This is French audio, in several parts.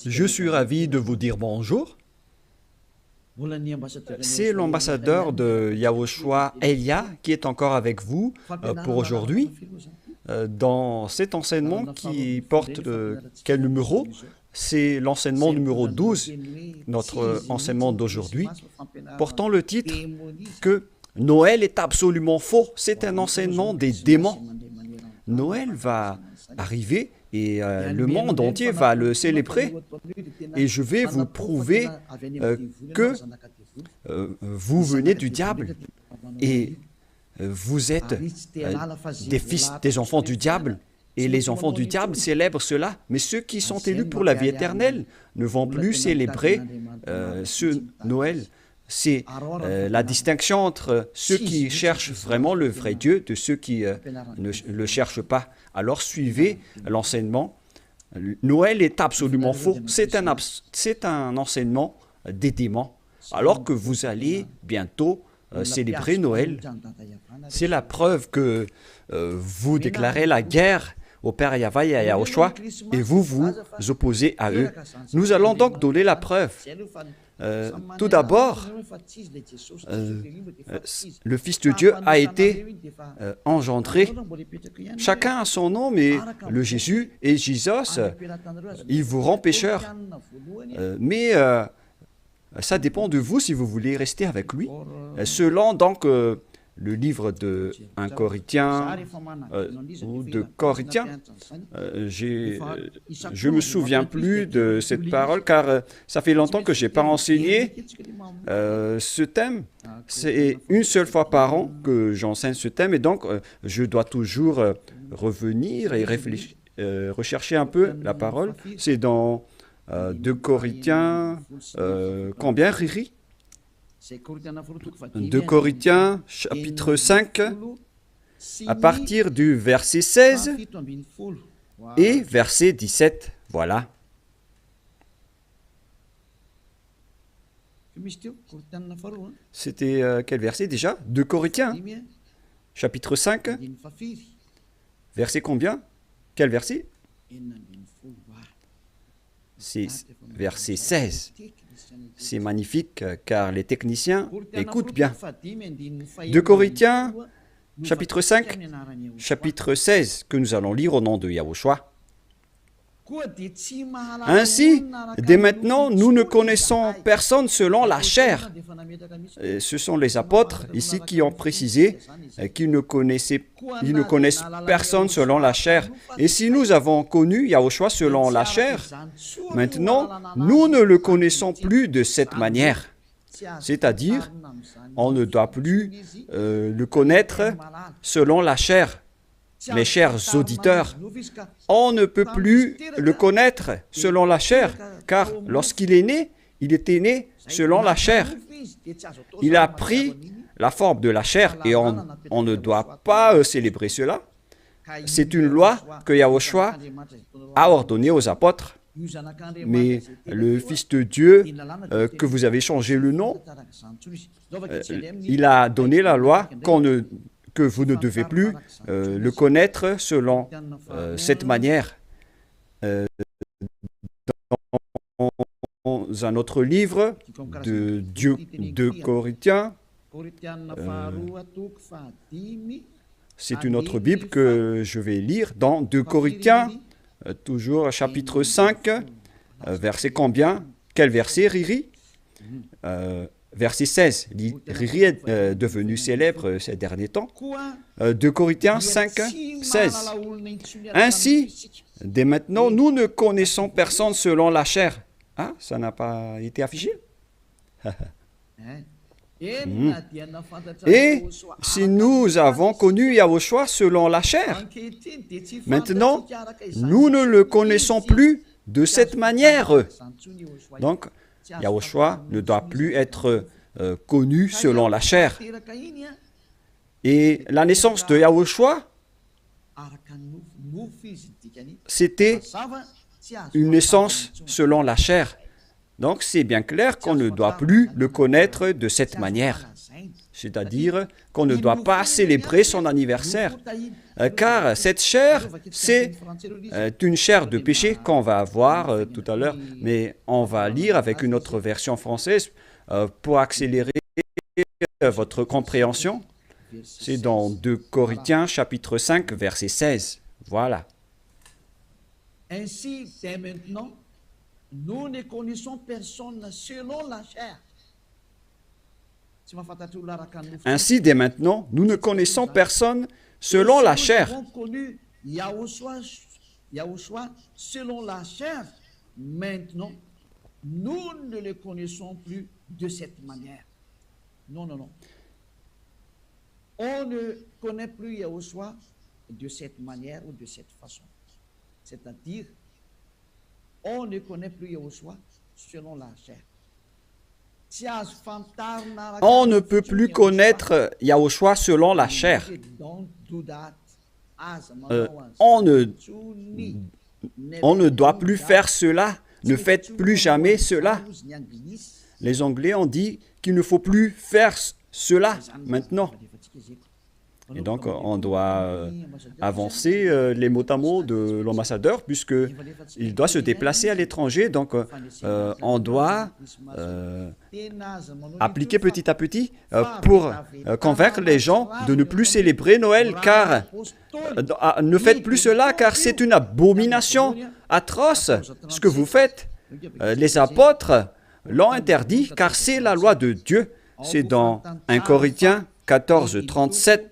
Je suis ravi de vous dire bonjour. C'est l'ambassadeur de Yahushua, Elia, qui est encore avec vous pour aujourd'hui. Dans cet enseignement qui porte quel numéro? C'est l'enseignement numéro 12, notre enseignement d'aujourd'hui, portant le titre que Noël est absolument faux. C'est un enseignement des démons. Noël va arriver et le monde entier va le célébrer. Et je vais vous prouver que vous venez du diable et vous êtes des enfants du diable. Et les enfants du diable célèbrent cela. Mais ceux qui sont élus pour la vie éternelle ne vont plus célébrer ce Noël. C'est la distinction entre ceux qui cherchent vraiment le vrai Dieu de ceux qui ne le cherchent pas. Alors suivez l'enseignement. Noël est absolument faux. C'est un enseignement des démons. Alors que vous allez bientôt célébrer Noël, c'est la preuve que vous déclarez la guerre au Père Yahweh et à Yahushua et vous vous opposez à eux. Nous allons donc donner la preuve. Tout d'abord, le Fils de Dieu a été engendré. Chacun a son nom, mais le Jésus et Jésus, il vous rend pécheur. Mais ça dépend de vous si vous voulez rester avec lui. Selon donc le livre de 1 Corinthiens ou de Corinthiens, je ne me souviens plus de cette parole car ça fait longtemps que je n'ai pas enseigné ce thème. C'est une seule fois par an que j'enseigne ce thème et donc je dois toujours revenir et réfléchir, rechercher un peu la parole. C'est dans 2 Corinthiens, combien, Riri? 2 Corinthiens, chapitre 5, à partir du verset 16 et verset 17. Voilà. C'était quel verset déjà? 2 Corinthiens, chapitre 5, verset combien? Quel verset? C'est verset 16. C'est magnifique car les techniciens écoutent bien. 2 Corinthiens, chapitre 5, chapitre 16, que nous allons lire au nom de Yahushua. Ainsi, dès maintenant, nous ne connaissons personne selon la chair. Et ce sont les apôtres ici qui ont précisé qu'ils ne connaissent personne selon la chair. Et si nous avons connu Yahushua selon la chair, maintenant, nous ne le connaissons plus de cette manière. C'est-à-dire, on ne doit plus le connaître selon la chair. Mes chers auditeurs, on ne peut plus le connaître selon la chair, car lorsqu'il est né, il était né selon la chair. Il a pris la forme de la chair et on ne doit pas célébrer cela. C'est une loi que Yahushua a ordonnée aux apôtres. Mais le Fils de Dieu, que vous avez changé le nom, il a donné la loi que vous ne devez plus le connaître selon cette manière. Dans un autre livre de Corinthiens, c'est une autre Bible que je vais lire dans 2 Corinthiens, toujours chapitre 5, verset combien? Quel verset, Riri? Verset 16, Riri est devenu célèbre ces derniers temps. 2 Corinthiens 5, 16. Ainsi, dès maintenant, nous ne connaissons personne selon la chair. Ah, ça n'a pas été affiché? Et si nous avons connu Yahushua selon la chair, maintenant, nous ne le connaissons plus de cette manière. Donc, Yahushua ne doit plus être connu selon la chair. Et la naissance de Yahushua, c'était une naissance selon la chair. Donc c'est bien clair qu'on ne doit plus le connaître de cette manière. c'est-à-dire qu'on ne doit pas célébrer son anniversaire, car cette chair, c'est une chair de péché qu'on va voir tout à l'heure, mais on va lire avec une autre version française pour accélérer votre compréhension. C'est dans 2 Corinthiens chapitre 5, verset 16. Voilà. Ainsi, dès maintenant, nous ne connaissons personne selon la chair. Ainsi, dès maintenant, nous ne connaissons personne selon la chair. Nous avons connu Yahushua selon la chair. Maintenant, nous ne le connaissons plus de cette manière. Non, non, non. On ne connaît plus Yahushua de cette manière ou de cette façon. C'est-à-dire, on ne connaît plus Yahushua selon la chair. On ne peut plus connaître Yahushua selon la chair. On ne doit plus faire cela. Ne faites plus jamais cela. Les Anglais ont dit qu'il ne faut plus faire cela maintenant. Et donc, on doit avancer les mots à mots de l'ambassadeur, puisqu'il doit se déplacer à l'étranger. Donc, on doit appliquer petit à petit pour convaincre les gens de ne plus célébrer Noël, car ne faites plus cela, car c'est une abomination atroce ce que vous faites. Les apôtres l'ont interdit, car c'est la loi de Dieu. C'est dans 1 Corinthiens 14, 37.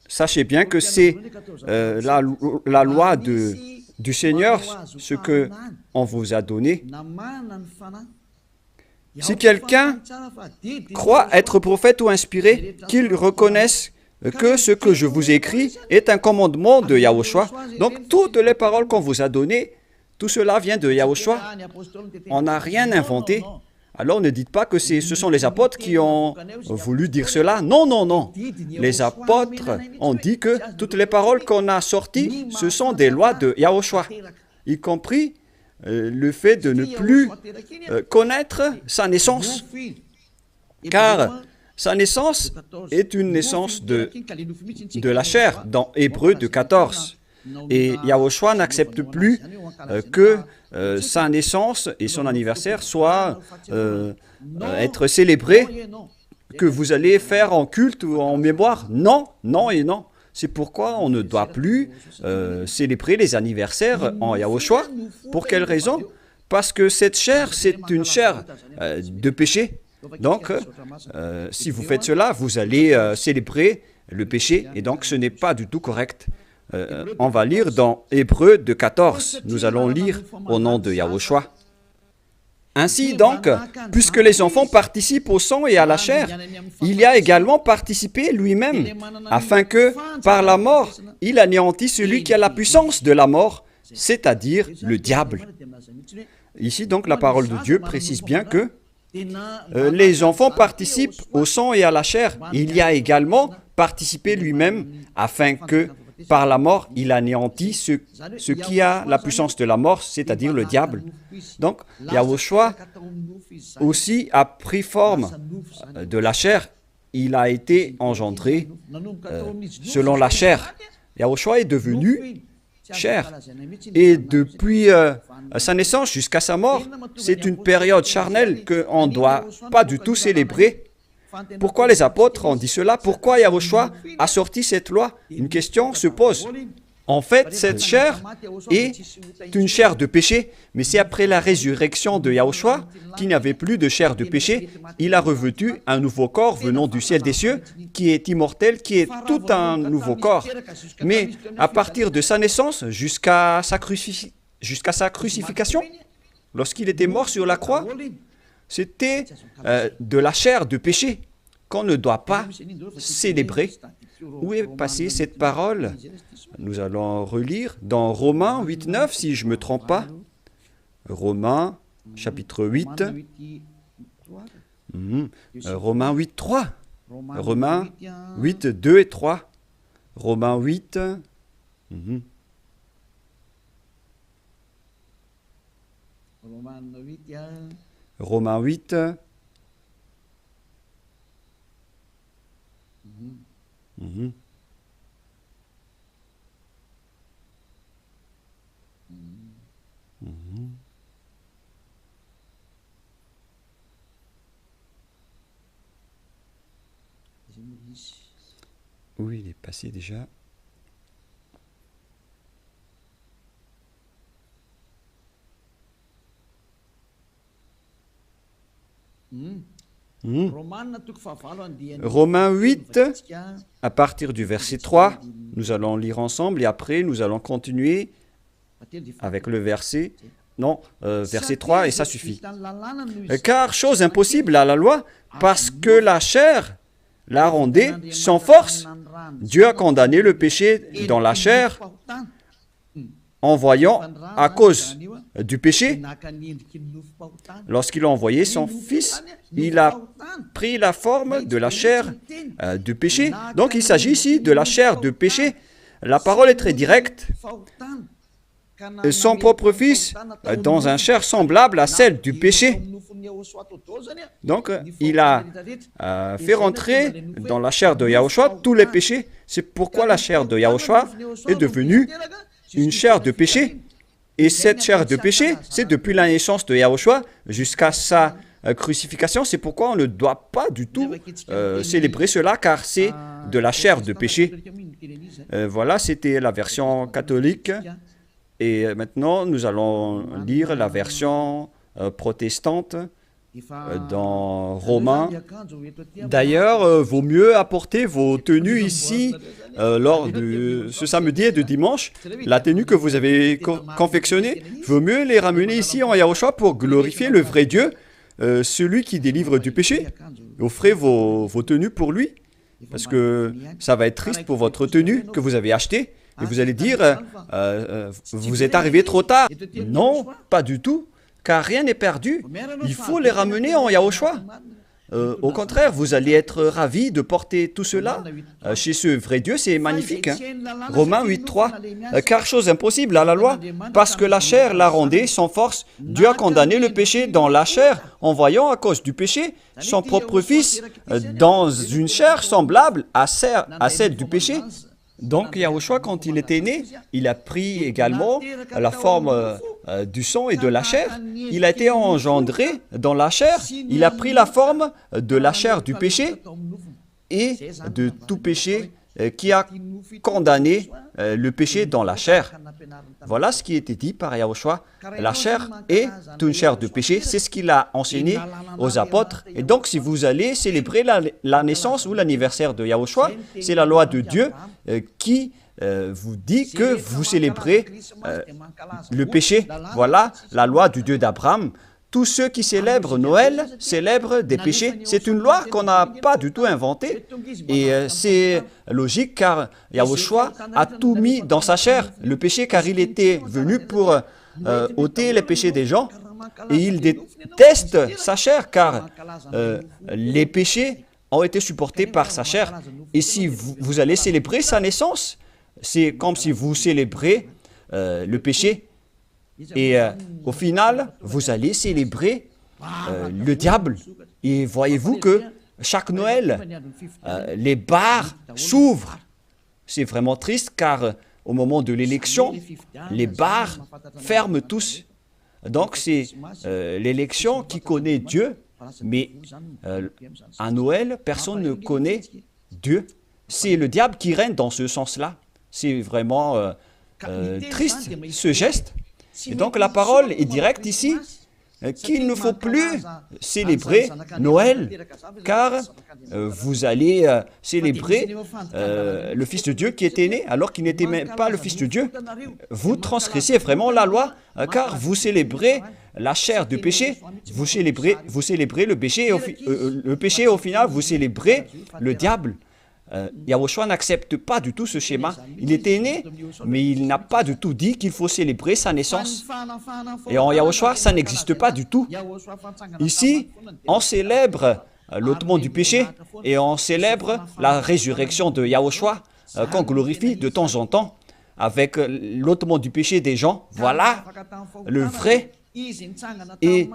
Sachez bien que c'est la loi du Seigneur, ce qu'on vous a donné. Si quelqu'un croit être prophète ou inspiré, qu'il reconnaisse que ce que je vous écris est un commandement de Yahushua. Donc, toutes les paroles qu'on vous a données, tout cela vient de Yahushua. On n'a rien inventé. Alors ne dites pas que ce sont les apôtres qui ont voulu dire cela. Non, non, non. Les apôtres ont dit que toutes les paroles qu'on a sorties, ce sont des lois de Yahushua, y compris le fait de ne plus connaître sa naissance. Car sa naissance est une naissance de la chair, dans Hébreux 14. Et Yahushua n'accepte plus que sa naissance et son anniversaire soient être célébrés, que vous allez faire en culte ou en mémoire. Non, non et non. C'est pourquoi on ne doit plus célébrer les anniversaires en Yahushua. Pour quelle raison? Parce que cette chair, c'est une chair de péché. Donc, si vous faites cela, vous allez célébrer le péché, et donc ce n'est pas du tout correct. On va lire dans Hébreux 14. Nous allons lire au nom de Yahushua. Ainsi donc, puisque les enfants participent au sang et à la chair, il y a également participé lui-même, afin que, par la mort, il anéantisse celui qui a la puissance de la mort, c'est-à-dire le diable. Ici donc, la parole de Dieu précise bien que les enfants participent au sang et à la chair. Il y a également participé lui-même, afin que, par la mort, il anéantit ce qui a la puissance de la mort, c'est-à-dire le diable. Donc, Yahushua aussi a pris forme de la chair. Il a été engendré selon la chair. Yahushua est devenu chair. Et depuis sa naissance jusqu'à sa mort, c'est une période charnelle qu'on ne doit pas du tout célébrer. Pourquoi les apôtres ont dit cela? Pourquoi Yahushua a sorti cette loi? Une question se pose. En fait, cette chair est une chair de péché, mais c'est après la résurrection de Yahushua qu'il n'y avait plus de chair de péché. Il a revêtu un nouveau corps venant du ciel des cieux, qui est immortel, qui est tout un nouveau corps. Mais à partir de sa naissance jusqu'à sa crucifixion, lorsqu'il était mort sur la croix, c'était de la chair de péché qu'on ne doit pas célébrer. Où est passée cette parole? Nous allons relire dans Romains 8.9, si je ne me trompe pas. Romains, chapitre 8. Romains 8.3. Romains 8.2 et 3. Romains 8. Romains 8. Mhm. Mhm. Où il est passé déjà? Mhm. Romains 8, à partir du verset 3, nous allons lire ensemble et après nous allons continuer avec le verset, non, verset 3 et ça suffit. Car chose impossible à la loi, parce que la chair la rendait sans force, Dieu a condamné le péché dans la chair en voyant à cause du péché. Lorsqu'il a envoyé son Fils, il a pris la forme de la chair du péché. Donc il s'agit ici de la chair de péché. La parole est très directe. Son propre Fils dans un chair semblable à celle du péché. Donc il a fait rentrer dans la chair de Yahushua tous les péchés. C'est pourquoi la chair de Yahushua est devenue une chair de péché. Et cette chair de péché, c'est depuis la naissance de Yahushua jusqu'à sa crucifixion. C'est pourquoi on ne doit pas du tout célébrer cela, car c'est de la chair de péché. Voilà, c'était la version catholique. Et maintenant, nous allons lire la version protestante dans Romains. D'ailleurs, vaut mieux apporter vos tenues ici lors de ce samedi et de dimanche. La tenue que vous avez confectionnée, vaut mieux les ramener ici en Yahushua pour glorifier le vrai Dieu, celui qui délivre du péché. Offrez vos tenues pour lui, parce que ça va être triste pour votre tenue que vous avez achetée. Et vous allez dire, vous êtes arrivé trop tard. Non, pas du tout, car rien n'est perdu. Il faut les ramener en Yahushua. Au contraire, vous allez être ravis de porter tout cela chez ce vrai Dieu, c'est magnifique. Hein? Romains 8.3, car chose impossible à la loi, parce que la chair la rendait sans force, Dieu a condamné le péché dans la chair, en voyant à cause du péché son propre Fils dans une chair semblable à celle du péché. Donc Yahushua, quand il était né, il a pris également la forme du sang et de la chair. Il a été engendré dans la chair. Il a pris la forme de la chair du péché et de tout péché qui a condamné le péché dans la chair. Voilà ce qui était dit par Yahushua. La chair est une chair de péché. C'est ce qu'il a enseigné aux apôtres. Et donc, si vous allez célébrer la naissance ou l'anniversaire de Yahushua, c'est la loi de Dieu qui vous dit que vous célébrez le péché. Voilà la loi du Dieu d'Abraham. Tous ceux qui célèbrent Noël célèbrent des péchés. C'est une loi qu'on n'a pas du tout inventée. Et c'est logique car Yahushua a tout mis dans sa chair, le péché, car il était venu pour ôter les péchés des gens. Et il déteste sa chair car les péchés ont été supportés par sa chair. Et si vous allez célébrer sa naissance, c'est comme si vous célébrez le péché. Et au final, vous allez célébrer le diable. Et voyez-vous que chaque Noël, les bars s'ouvrent. C'est vraiment triste car au moment de l'élection, les bars ferment tous. Donc c'est l'élection qui connaît Dieu, mais à Noël, personne ne connaît Dieu. C'est le diable qui règne dans ce sens-là. C'est vraiment triste ce geste. Et donc la parole est directe ici, qu'il ne faut plus célébrer Noël, car vous allez célébrer le Fils de Dieu qui était né, alors qu'il n'était même pas le Fils de Dieu. Vous transgressez vraiment la loi, car vous célébrez la chair du péché, vous célébrez le péché, et au final, vous célébrez le diable. Yahushua n'accepte pas du tout ce schéma. Il était né, mais il n'a pas du tout dit qu'il faut célébrer sa naissance. Et en Yahushua, ça n'existe pas du tout. Ici, on célèbre l'ôtement du péché et on célèbre la résurrection de Yahushua qu'on glorifie de temps en temps avec l'ôtement du péché des gens. Voilà le vrai Et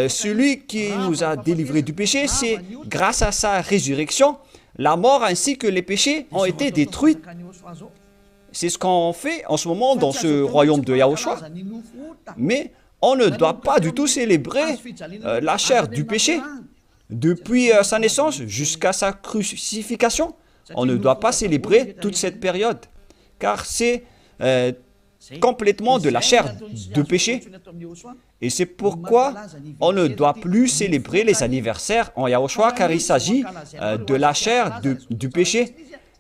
celui qui nous a délivrés du péché, c'est grâce à sa résurrection, la mort ainsi que les péchés ont été détruits. C'est ce qu'on fait en ce moment dans ce royaume de Yahushua. Mais on ne doit pas du tout célébrer la chair du péché depuis sa naissance jusqu'à sa crucifixion. On ne doit pas célébrer toute cette période, car c'est complètement de la chair de péché. Et c'est pourquoi on ne doit plus célébrer les anniversaires en Yahushua, car il s'agit de la chair du péché.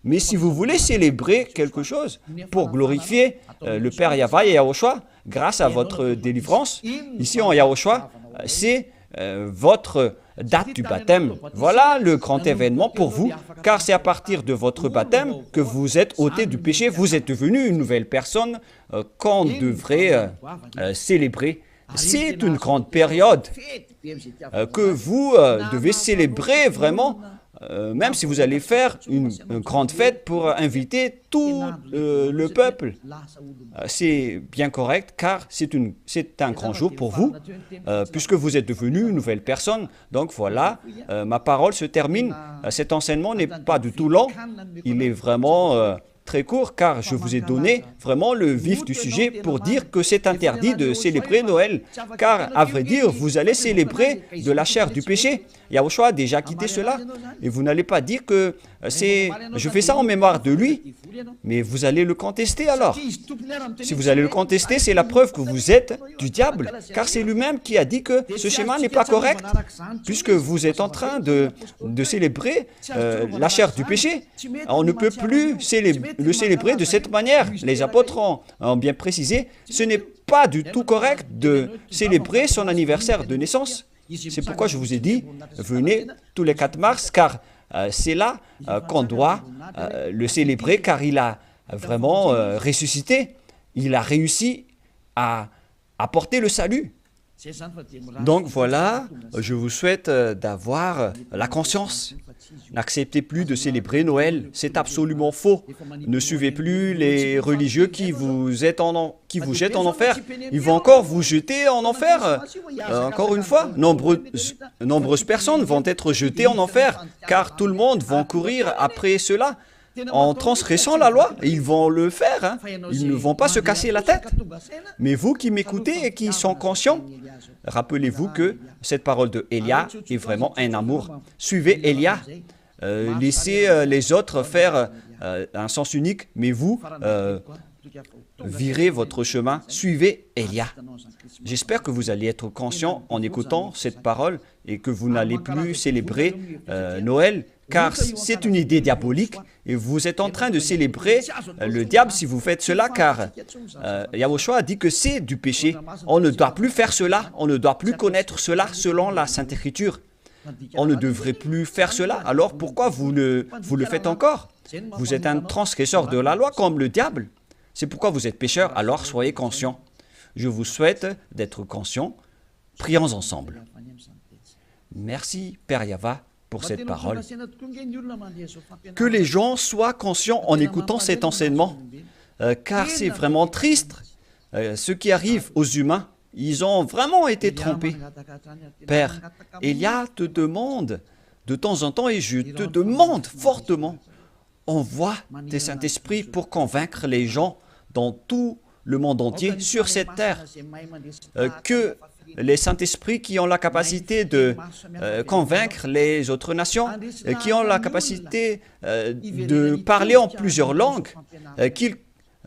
Mais si vous voulez célébrer quelque chose pour glorifier le Père Yahweh et Yahushua, grâce à votre délivrance, ici en Yahushua, c'est votre date du baptême. Voilà le grand événement pour vous, car c'est à partir de votre baptême que vous êtes ôté du péché, vous êtes devenu une nouvelle personne qu'on devrait célébrer. C'est une grande période que vous devez célébrer vraiment, même si vous allez faire une grande fête pour inviter tout le peuple. C'est bien correct, car c'est un grand jour pour vous, puisque vous êtes devenu une nouvelle personne. Donc voilà, ma parole se termine. Cet enseignement n'est pas du tout long, il est vraiment très court, car je vous ai donné vraiment le vif du sujet pour dire que c'est interdit de célébrer Noël, car à vrai dire, vous allez célébrer de la chair du péché. Yahushua a déjà quitté cela, et vous n'allez pas dire que je fais ça en mémoire de lui, mais vous allez le contester alors. Si vous allez le contester, c'est la preuve que vous êtes du diable, car c'est lui-même qui a dit que ce schéma n'est pas correct, puisque vous êtes en train de célébrer la chair du péché. On ne peut plus le célébrer de cette manière. Les apôtres ont bien précisé, ce n'est pas du tout correct de célébrer son anniversaire de naissance. C'est pourquoi je vous ai dit, venez tous les 4 mars, car c'est là qu'on doit le célébrer, car il a vraiment ressuscité. Il a réussi à apporter le salut. Donc voilà, je vous souhaite d'avoir la conscience. N'acceptez plus de célébrer Noël, c'est absolument faux. Ne suivez plus les religieux qui vous jettent en enfer. Ils vont encore vous jeter en enfer. Encore une fois, nombreuses personnes vont être jetées en enfer, car tout le monde va courir après cela. En transgressant la loi, ils vont le faire, hein. Ils ne vont pas se casser la tête. Mais vous qui m'écoutez et qui sont conscients, rappelez-vous que cette parole de Élia est vraiment un amour. Suivez Élia, laissez les autres faire un sens unique, mais vous, virez votre chemin, suivez Élia. J'espère que vous allez être conscients en écoutant cette parole et que vous n'allez plus célébrer Noël, car c'est une idée diabolique et vous êtes en train de célébrer le diable si vous faites cela, car Yahushua a dit que c'est du péché. On ne doit plus faire cela, on ne doit plus connaître cela selon la Sainte Écriture. On ne devrait plus faire cela, alors pourquoi vous le faites encore? Vous êtes un transgresseur de la loi comme le diable. C'est pourquoi vous êtes pécheur, alors soyez conscients. Je vous souhaite d'être conscients. Prions ensemble. Merci, Père Yahweh, pour cette parole. Que les gens soient conscients en écoutant cet enseignement, car c'est vraiment triste. Ce qui arrive aux humains, ils ont vraiment été trompés. Père, Élia te demande de temps en temps, et je te demande fortement, envoie tes Saint-Esprit pour convaincre les gens dans tout le monde entier, sur cette terre, que les Saint-Esprits qui ont la capacité de convaincre les autres nations, qui ont la capacité de parler en plusieurs langues, qu'ils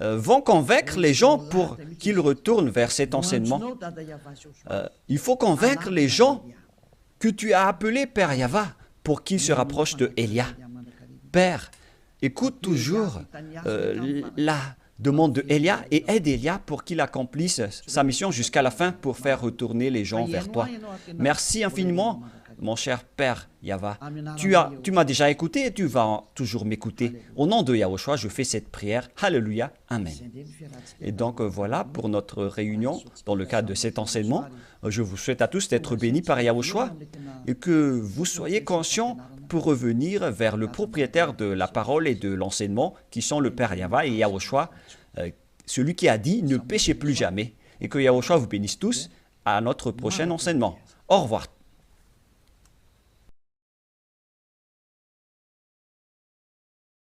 vont convaincre les gens pour qu'ils retournent vers cet enseignement. Il faut convaincre les gens que tu as appelés Père Yahweh pour qu'ils se rapprochent de Élia. Père, écoute toujours la demande de Élia et aide Élia pour qu'il accomplisse sa mission jusqu'à la fin pour faire retourner les gens vers toi. Merci infiniment, mon cher Père Yahweh. Tu m'as déjà écouté et tu vas toujours m'écouter. Au nom de Yahushua, je fais cette prière. Alléluia. Amen. Et donc voilà pour notre réunion dans le cadre de cet enseignement. Je vous souhaite à tous d'être bénis par Yahushua et que vous soyez conscients pour revenir vers le propriétaire de la parole et de l'enseignement, qui sont le Père Yahweh et Yahushua, celui qui a dit « Ne péchez plus jamais ». Et que Yahushua vous bénisse tous. à notre prochain enseignement. Au revoir.